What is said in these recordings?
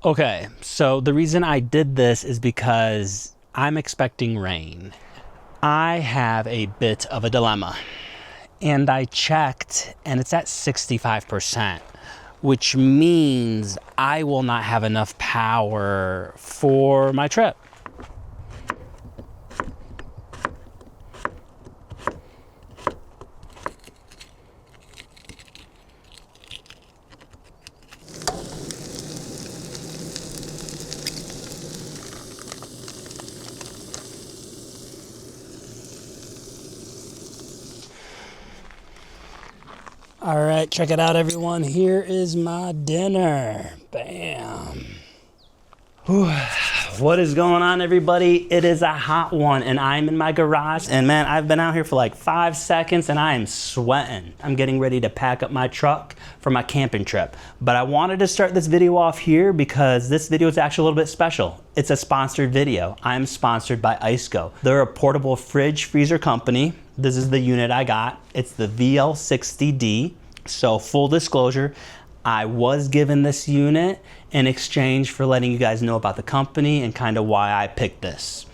Okay, so the reason I did this is because I'm expecting rain. I have a bit of a dilemma, and I checked and it's at 65%, which means I will not have enough power for my trip. All right, check it out, everyone. Here is my dinner. Bam. Whew. What is going on, everybody? It is a hot one, and I'm in my garage. And man, I've been out here for like 5 seconds, and I am sweating. I'm getting ready to pack up my truck for my camping trip. But I wanted to start this video off here because this video is actually a little bit special. It's a sponsored video. I'm sponsored by IceGo. They're a portable fridge freezer company. This is the unit I got. It's the VL60D. So full disclosure, I was given this unit in exchange for letting you guys know about the company and kind of why I picked this.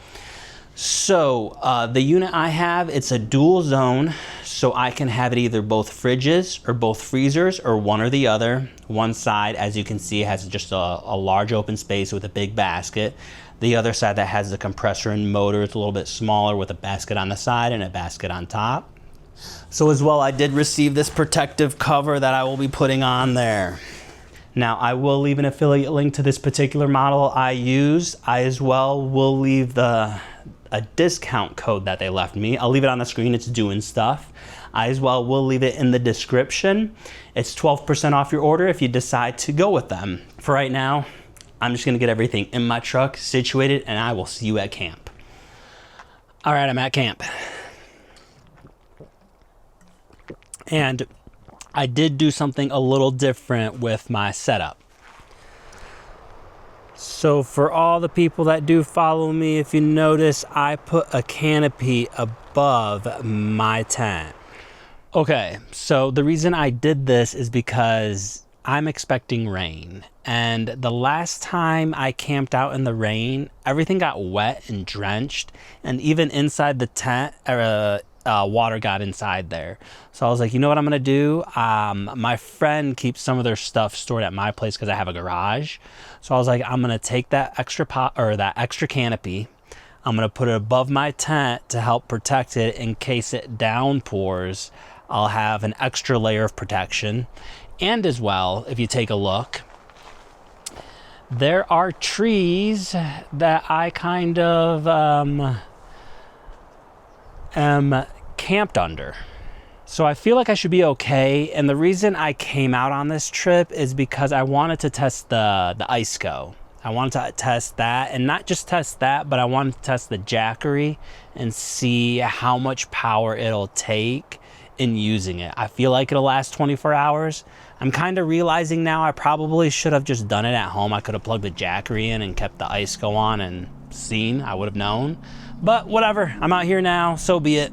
So the unit I have, it's a dual zone, so I can have it either both fridges or both freezers or one or the other. One side, as you can see, has just a large open space with a big basket. The other side that has the compressor and motor, it's a little bit smaller with a basket on the side and a basket on top. So as well, I did receive this protective cover that I will be putting on there. Now, I will leave an affiliate link to this particular model I use. I as well will leave a discount code that they left me. I'll leave it on the screen. It's DoinStuf. I as well will leave it in the description. It's 12% off your order if you decide to go with them. For right now, I'm just gonna get everything in my truck situated, and I will see you at camp. All right, I'm at camp. And I did do something a little different with my setup. So for all the people that do follow me, if you notice, I put a canopy above my tent. Okay, so the reason I did this is because I'm expecting rain. And the last time I camped out in the rain, everything got wet and drenched. And even inside the tent, water got inside there. So I was like, you know what I'm gonna do? My friend keeps some of their stuff stored at my place because I have a garage. So I was like, I'm gonna take that extra that extra canopy. I'm gonna put it above my tent to help protect it in case it downpours. I'll have an extra layer of protection. And as well, if you take a look, there are trees that I kind of am camped under. So I feel like I should be okay. And the reason I came out on this trip is because I wanted to test the IceGo. I wanted to test that, and not just test that, but I wanted to test the Jackery and see how much power it'll take in using it. I feel like it'll last 24 hours. I'm kind of realizing now I probably should have just done it at home. I could have plugged the Jackery in and kept the IceGo on and seen. I would have known. But whatever, I'm out here now, so be it.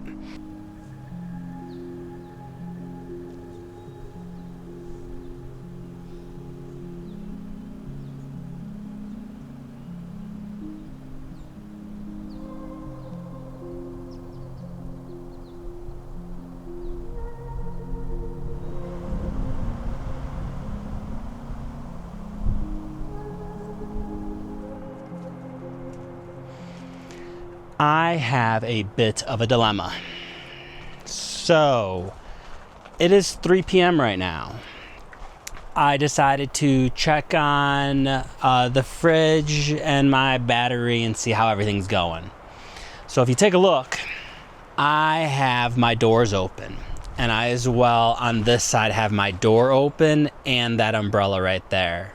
I have a bit of a dilemma. So, it is 3 p.m. right now. I decided to check on the fridge and my battery and see how everything's going. So if you take a look, I have my doors open. And I as well, on this side, have my door open and that umbrella right there.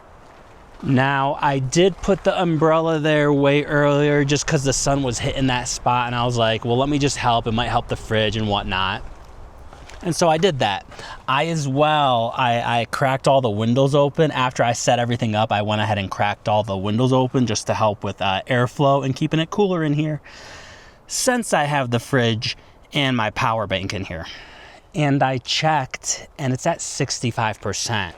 Now, I did put the umbrella there way earlier just because the sun was hitting that spot, and I was like, well, let me just help. It might help the fridge and whatnot. And so I did that. I as well, I cracked all the windows open. After I set everything up, I went ahead and cracked all the windows open just to help with airflow and keeping it cooler in here, since I have the fridge and my power bank in here. And I checked, and it's at 65%.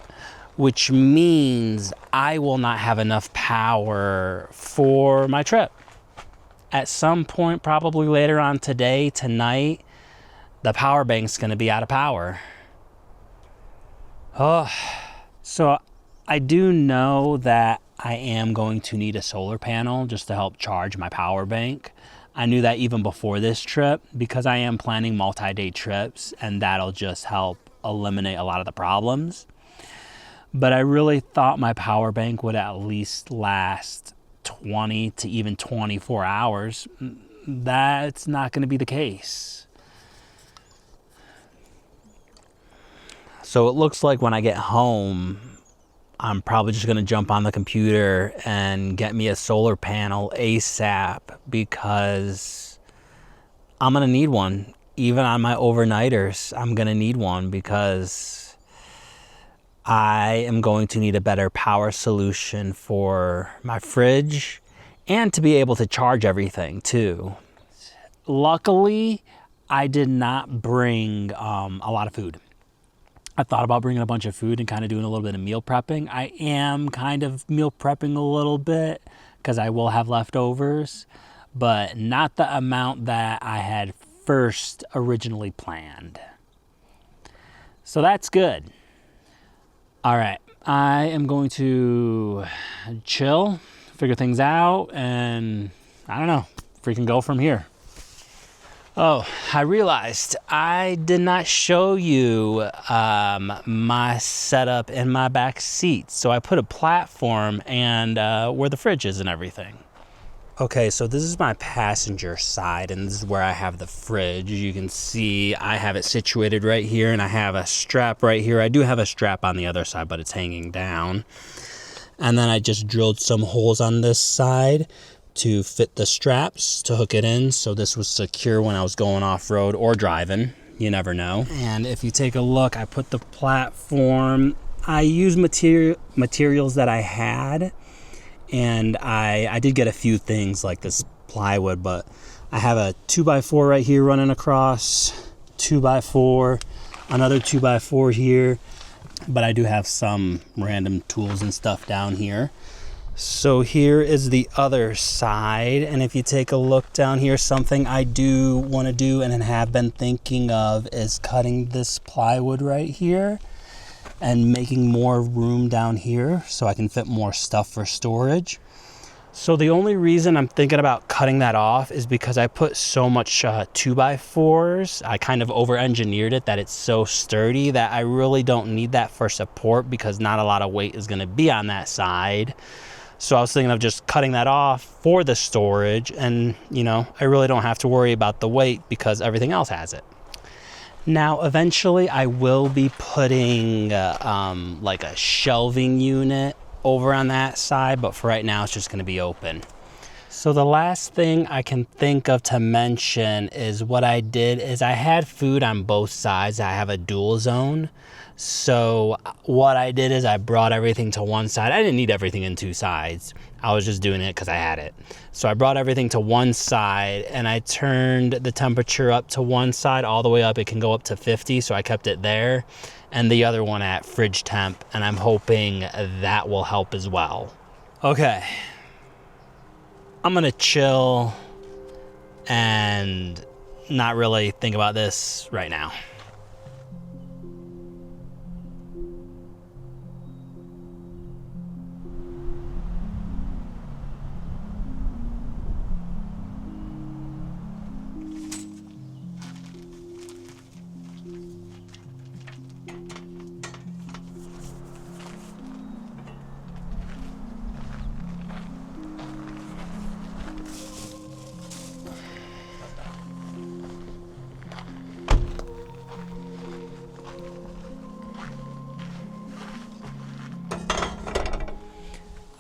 which means I will not have enough power for my trip. At some point, probably later on today, tonight, the power bank's gonna be out of power. Oh, so I do know that I am going to need a solar panel just to help charge my power bank. I knew that even before this trip because I am planning multi-day trips, and that'll just help eliminate a lot of the problems. But I really thought my power bank would at least last 20 to even 24 hours. That's not going to be the case. So it looks like when I get home, I'm probably just going to jump on the computer and get me a solar panel ASAP because I'm going to need one. Even on my overnighters, I'm going to need one because I am going to need a better power solution for my fridge and to be able to charge everything too. Luckily, I did not bring a lot of food. I thought about bringing a bunch of food and kind of doing a little bit of meal prepping. I am kind of meal prepping a little bit because I will have leftovers, but not the amount that I had first originally planned. So that's good. All right, I am going to chill, figure things out, and I don't know, freaking go from here. Oh, I realized I did not show you my setup in my back seat. So I put a platform and where the fridge is and everything. Okay, so this is my passenger side, and this is where I have the fridge. You can see I have it situated right here, and I have a strap right here. I do have a strap on the other side, but it's hanging down. And then I just drilled some holes on this side to fit the straps to hook it in, so this was secure when I was going off-road or driving. You never know. And if you take a look, I put the platform, I used materials that I had, and I did get a few things like this plywood, but I have a 2x4 right here running across, 2x4, another 2x4 here, but I do have some random tools and stuff down here. So here is the other side, and if you take a look down here, something I do want to do and have been thinking of is cutting this plywood right here and making more room down here so I can fit more stuff for storage. So the only reason I'm thinking about cutting that off is because I put so much 2x4s. I kind of over-engineered it that it's so sturdy that I really don't need that for support because not a lot of weight is going to be on that side. So I was thinking of just cutting that off for the storage, and you know, I really don't have to worry about the weight because everything else has it. Now, eventually I will be putting like a shelving unit over on that side, but for right now it's just gonna be open. So the last thing I can think of to mention is what I did is I had food on both sides. I have a dual zone. So what I did is I brought everything to one side. I didn't need everything in two sides. I was just doing it because I had it. So I brought everything to one side and I turned the temperature up to one side all the way up. It can go up to 50, so I kept it there. And the other one at fridge temp, and I'm hoping that will help as well. Okay. I'm gonna chill and not really think about this right now.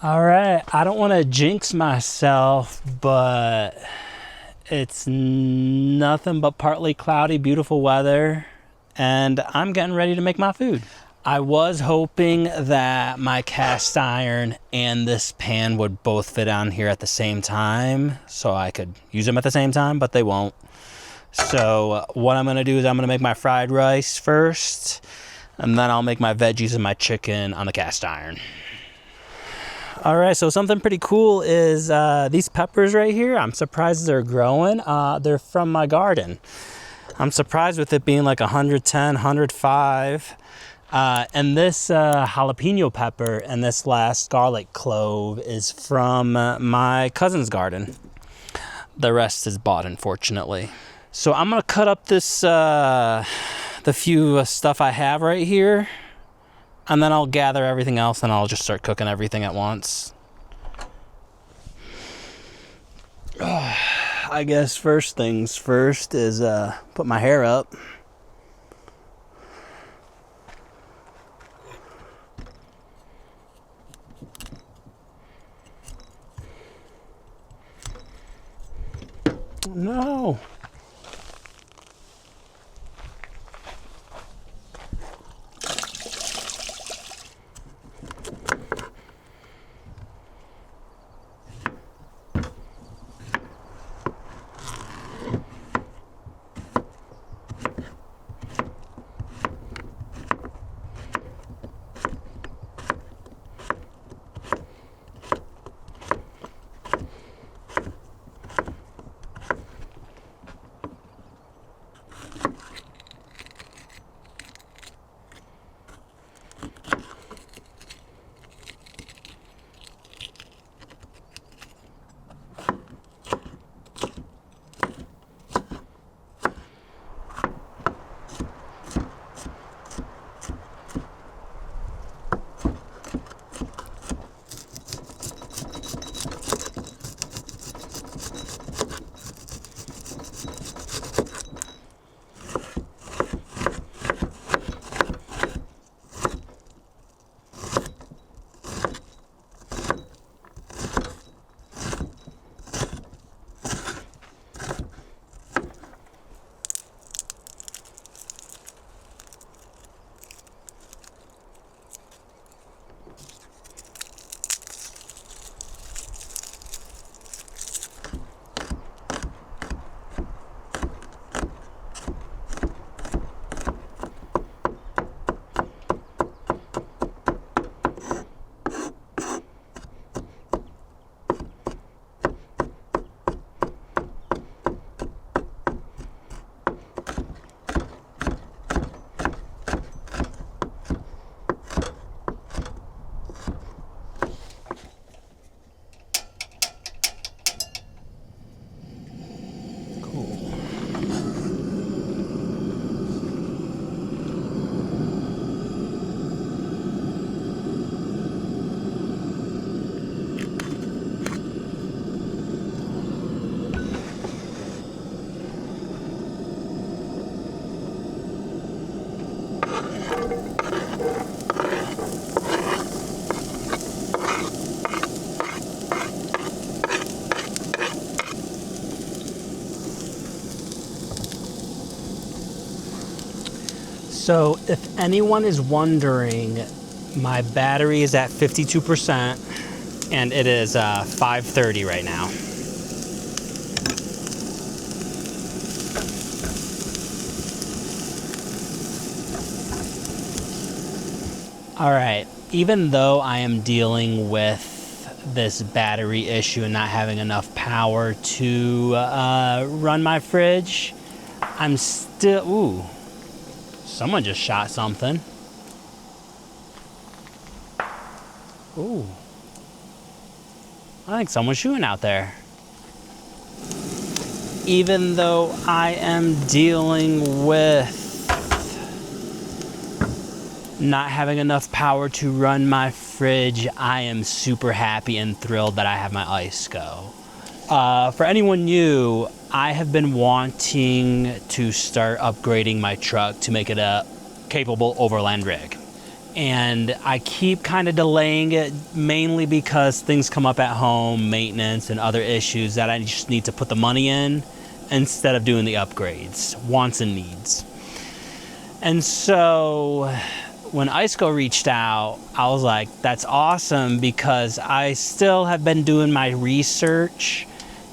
All right, I don't want to jinx myself, but it's nothing but partly cloudy, beautiful weather, and I'm getting ready to make my food. I was hoping that my cast iron and this pan would both fit on here at the same time so I could use them at the same time, but they won't. So what I'm gonna do is I'm gonna make my fried rice first. And then I'll make my veggies and my chicken on the cast iron. All right, so something pretty cool is these peppers right here. I'm surprised they're growing. They're from my garden. I'm surprised with it being like 110, 105. And this jalapeno pepper and this last garlic clove is from my cousin's garden. The rest is bought, unfortunately. So I'm gonna cut up this, the few stuff I have right here, and then I'll gather everything else and I'll just start cooking everything at once. I guess first things first is put my hair up. No. So if anyone is wondering, my battery is at 52% and it is 5:30 right now. All right, even though I am dealing with this battery issue and not having enough power to run my fridge, I'm still, ooh, someone just shot something. Ooh, I think someone's shooting out there. Even though I am dealing with not having enough power to run my fridge, I am super happy and thrilled that I have my ice go. For anyone new, I have been wanting to start upgrading my truck to make it a capable overland rig. And I keep kind of delaying it, mainly because things come up at home, maintenance and other issues that I just need to put the money in instead of doing the upgrades, wants and needs. And so when ISCO reached out, I was like, that's awesome, because I still have been doing my research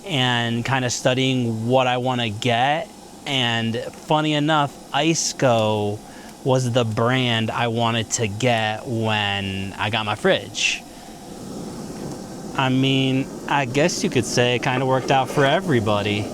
and kind of studying what I want to get. And funny enough, ISCO was the brand I wanted to get when I got my fridge. I mean, I guess you could say it kind of worked out for everybody.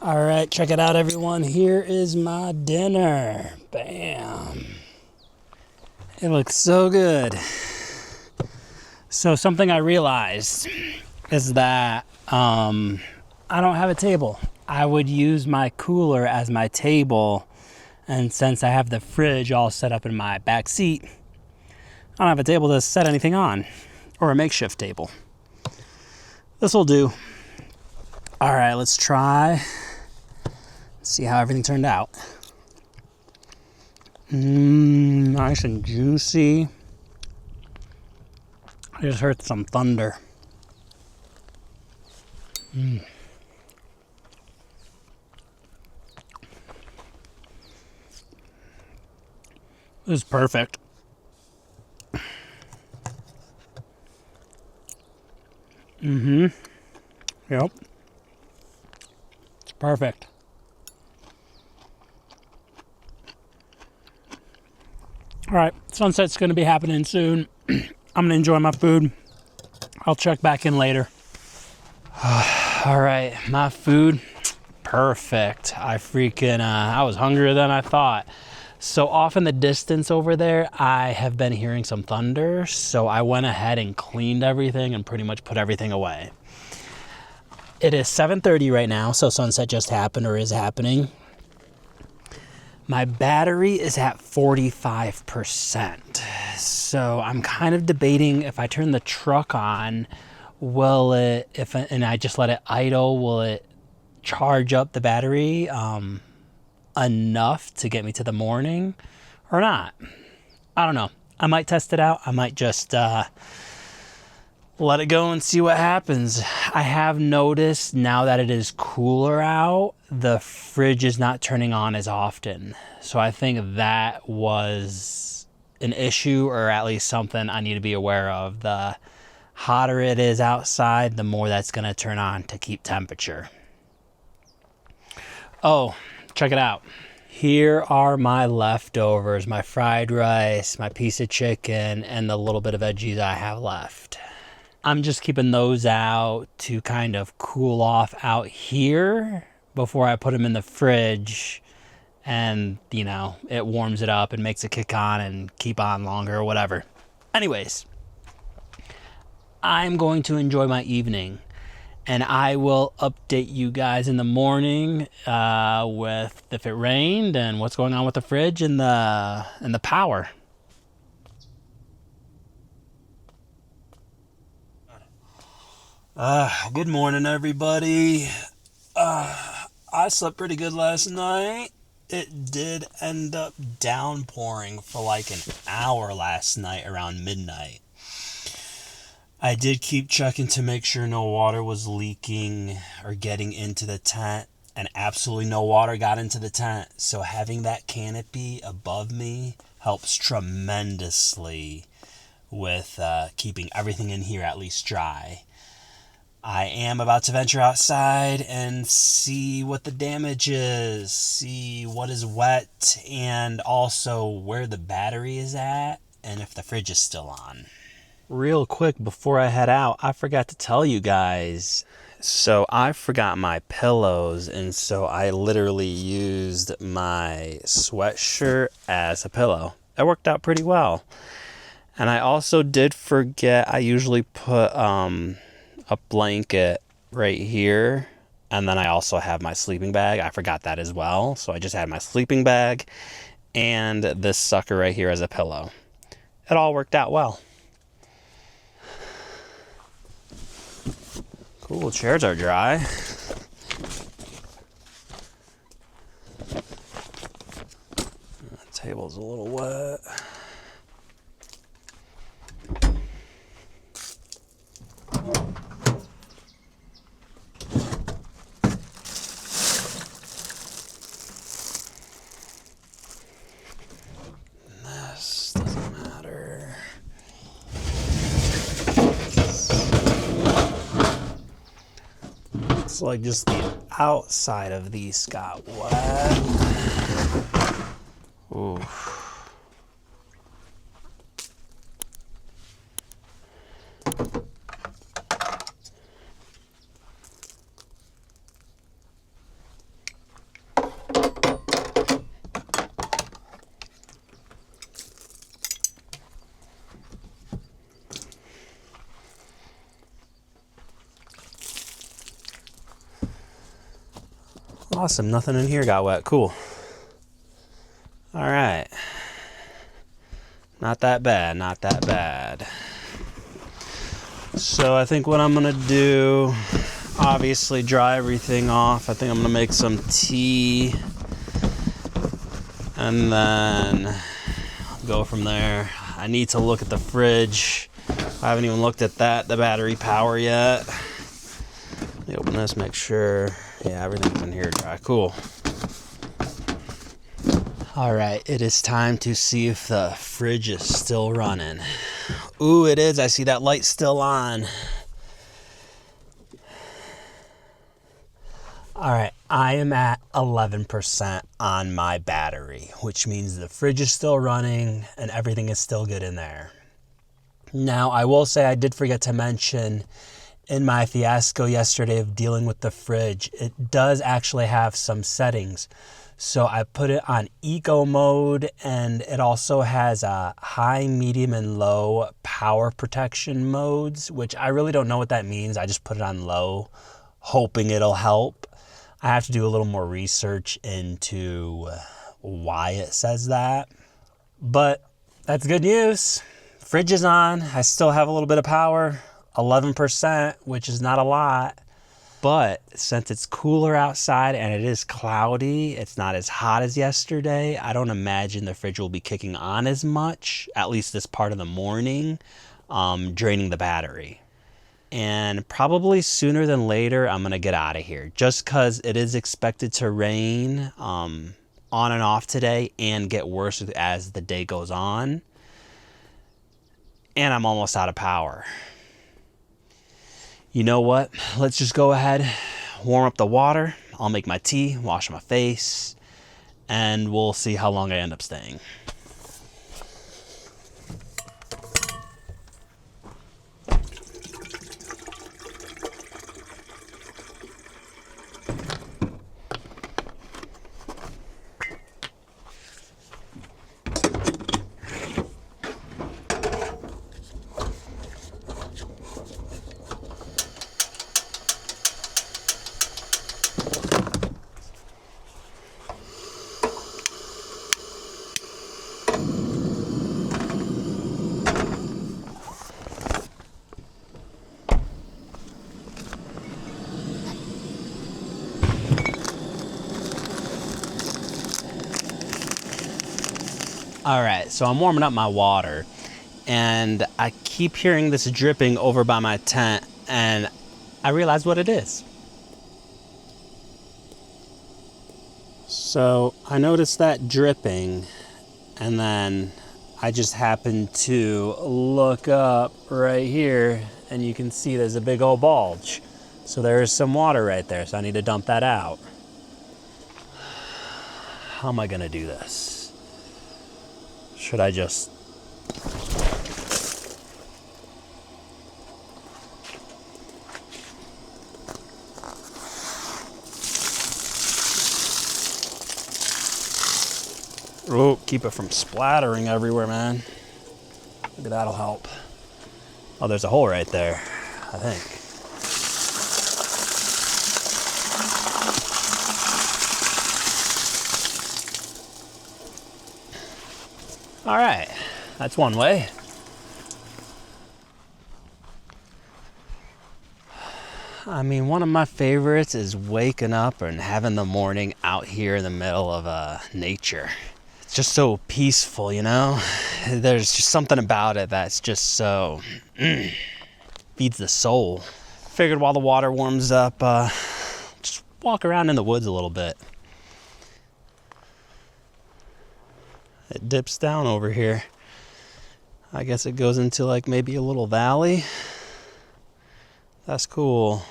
All right, check it out, everyone. Here is my dinner. Bam. It looks so good. So something I realized is that I don't have a table. I would use my cooler as my table, and since I have the fridge all set up in my back seat, I don't have a table to set anything on, or a makeshift table. This will do. All right, let's try. See how everything turned out. Nice and juicy. I just heard some thunder. This is perfect. Yep. It's perfect. All right, sunset's gonna be happening soon. I'm gonna enjoy my food. I'll check back in later. All right, my food, perfect. I was hungrier than I thought. So off in the distance over there, I have been hearing some thunder, so I went ahead and cleaned everything and pretty much put everything away. It is 7:30 right now, so sunset just happened or is happening. My battery is at 45%. So I'm kind of debating if I turn the truck on, and I just let it idle, will it charge up the battery enough to get me to the morning or not? I don't know. I might test it out. I might just let it go and see what happens. I have noticed now that it is cooler out, the fridge is not turning on as often. So I think that was an issue, or at least something I need to be aware of. The hotter it is outside, the more that's going to turn on to keep temperature. Oh, check it out. Here are my leftovers, my fried rice, my piece of chicken, and the little bit of veggies I have left. I'm just keeping those out to kind of cool off out here before I put them in the fridge, and you know, it warms it up and makes it kick on and keep on longer or whatever. Anyways, I'm going to enjoy my evening, and I will update you guys in the morning with if it rained and what's going on with the fridge and the power. Good morning, everybody. I slept pretty good last night. It did end up downpouring for like an hour last night around midnight. I did keep checking to make sure no water was leaking or getting into the tent, and absolutely no water got into the tent. So having that canopy above me helps tremendously with keeping everything in here at least dry. I am about to venture outside and see what the damage is, see what is wet, and also where the battery is at, and if the fridge is still on. Real quick before I head out, I forgot to tell you guys. So I forgot my pillows, and so I literally used my sweatshirt as a pillow. It worked out pretty well. And I also did forget, I usually put a blanket right here, and then I also have my sleeping bag. I forgot that as well, so I just had my sleeping bag and this sucker right here as a pillow. It all worked out well. Cool, chairs are dry. The table's a little wet. This doesn't matter. It's like just the outside of these got wet. Ooh. Awesome, nothing in here got wet, cool. All right. Not that bad, not that bad. So I think what I'm gonna do, obviously dry everything off. I think I'm gonna make some tea and then go from there. I need to look at the fridge. I haven't even looked at that, the battery power yet. Let me open this, make sure. Yeah, everything's in here dry, cool. All right, it is time to see if the fridge is still running. Ooh, it is. I see that light still on. All right, I am at 11% on my battery, which means the fridge is still running and everything is still good in there. Now, I will say I did forget to mention in my fiasco yesterday of dealing with the fridge, it does actually have some settings. So I put it on eco mode, and it also has a high, medium, and low power protection modes, which I really don't know what that means. I just put it on low, hoping it'll help. I have to do a little more research into why it says that. But that's good news. Fridge is on. I still have a little bit of power, 11%, which is not a lot. But since it's cooler outside and it is cloudy, it's not as hot as yesterday. I don't imagine the fridge will be kicking on as much, at least this part of the morning, draining the battery. And probably sooner than later, I'm going to get out of here just because it is expected to rain on and off today and get worse as the day goes on. And I'm almost out of power. You know what? Let's just go ahead, warm up the water. I'll make my tea, wash my face, and we'll see how long I end up staying. All right, so I'm warming up my water and I keep hearing this dripping over by my tent and I realize what it is. So I noticed that dripping and then I just happened to look up right here and you can see there's a big old bulge. So there is some water right there, so I need to dump that out. How am I gonna do this? Should I just... Oh, keep it from splattering everywhere, man. Maybe that'll help. Oh, there's a hole right there, I think. All right, that's one way. I mean, one of my favorites is waking up and having the morning out here in the middle of nature. It's just so peaceful, you know? There's just something about it that's just so, feeds the soul. Figured while the water warms up, just walk around in the woods a little bit. It dips down over here. I guess it goes into like maybe a little valley. That's cool.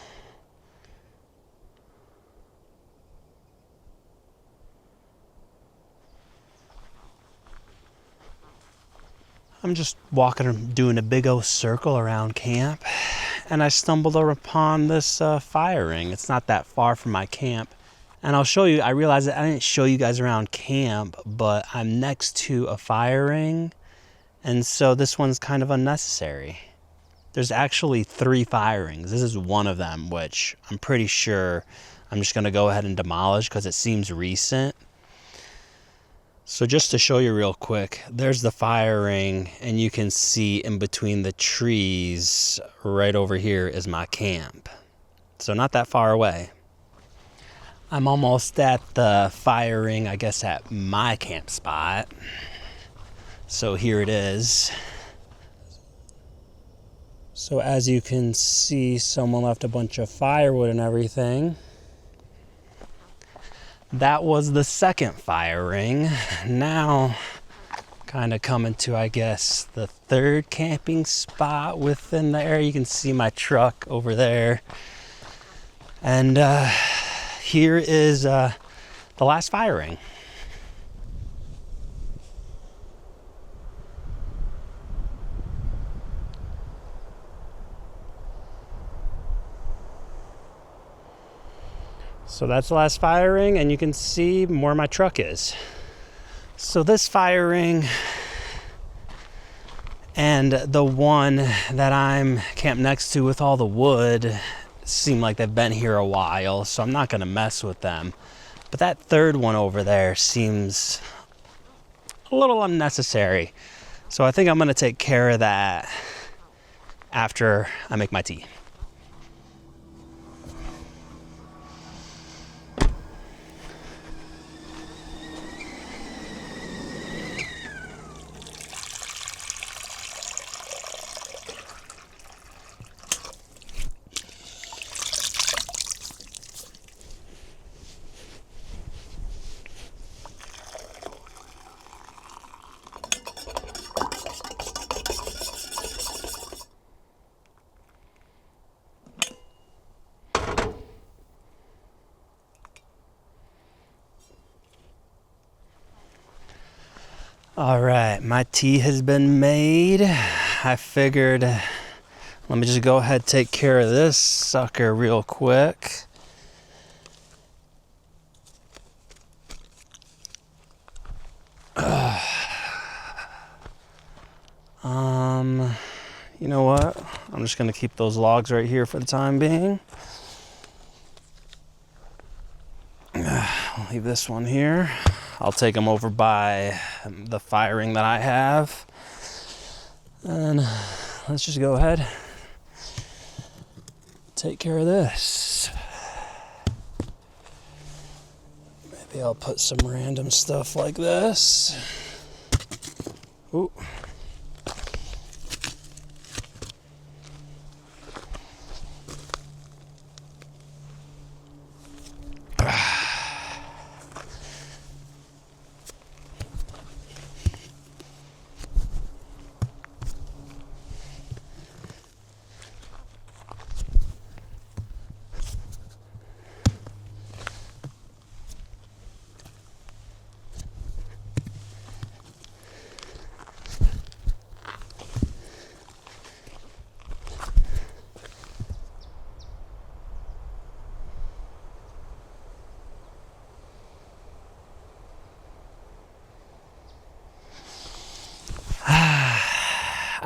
I'm just walking, doing a big old circle around camp, and I stumbled upon this fire ring. It's not that far from my camp. And I'll show you, I realized that I didn't show you guys around camp, but I'm next to a fire ring, and so this one's kind of unnecessary. There's actually 3 fire rings. This is one of them, which I'm pretty sure I'm just gonna go ahead and demolish because it seems recent. So just to show you real quick, there's the fire ring, and you can see in between the trees right over here is my camp. So not that far away. I'm almost at the fire ring, I guess, at my camp spot. So here it is. So as you can see, someone left a bunch of firewood and everything. That was the second fire ring. Now, kind of coming to, I guess, the third camping spot within the area. You can see my truck over there. And here is the last fire ring. So that's the last fire ring, and you can see where my truck is. So this fire ring and the one that I'm camped next to with all the wood seem like they've been here a while, so I'm not gonna mess with them. But that third one over there seems a little unnecessary. So I think I'm gonna take care of that after I make my tea. All right, my tea has been made. I figured, let me just go ahead and take care of this sucker real quick. You know what? I'm just gonna keep those logs right here for the time being. I'll leave this one here. I'll take them over by the fire ring that I have. And let's just go ahead, take care of this. Maybe I'll put some random stuff like this. Ooh.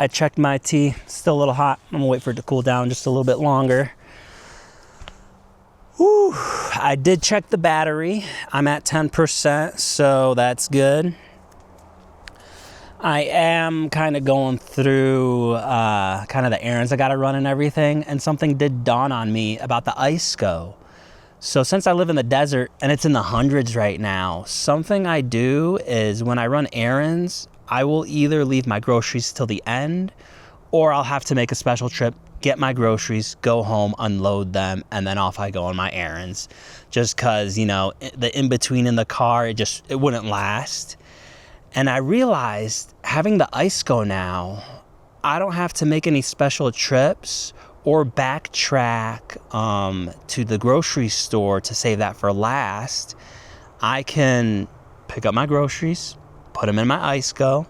I checked my tea, still a little hot. I'm gonna wait for it to cool down just a little bit longer. Whew. I did check the battery. I'm at 10%, so that's good. I am kind of going through kind of the errands I gotta run and everything, and something did dawn on me about the ISO. So since I live in the desert and it's in the hundreds right now, something I do is when I run errands, I will either leave my groceries till the end, or I'll have to make a special trip, get my groceries, go home, unload them, and then off I go on my errands. Just cause, you know, the in-between in the car, it wouldn't last. And I realized having the ISO now, I don't have to make any special trips or backtrack to the grocery store to save that for last. I can pick up my groceries, put them in my ISO,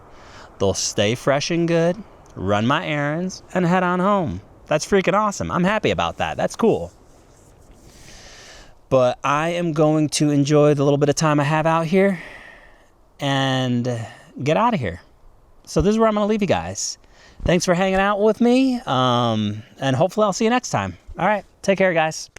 they'll stay fresh and good, run my errands, and head on home. That's freaking awesome. I'm happy about that. That's cool. But I am going to enjoy the little bit of time I have out here and get out of here. So this is where I'm going to leave you guys. Thanks for hanging out with me, and hopefully I'll see you next time. All right, take care, guys.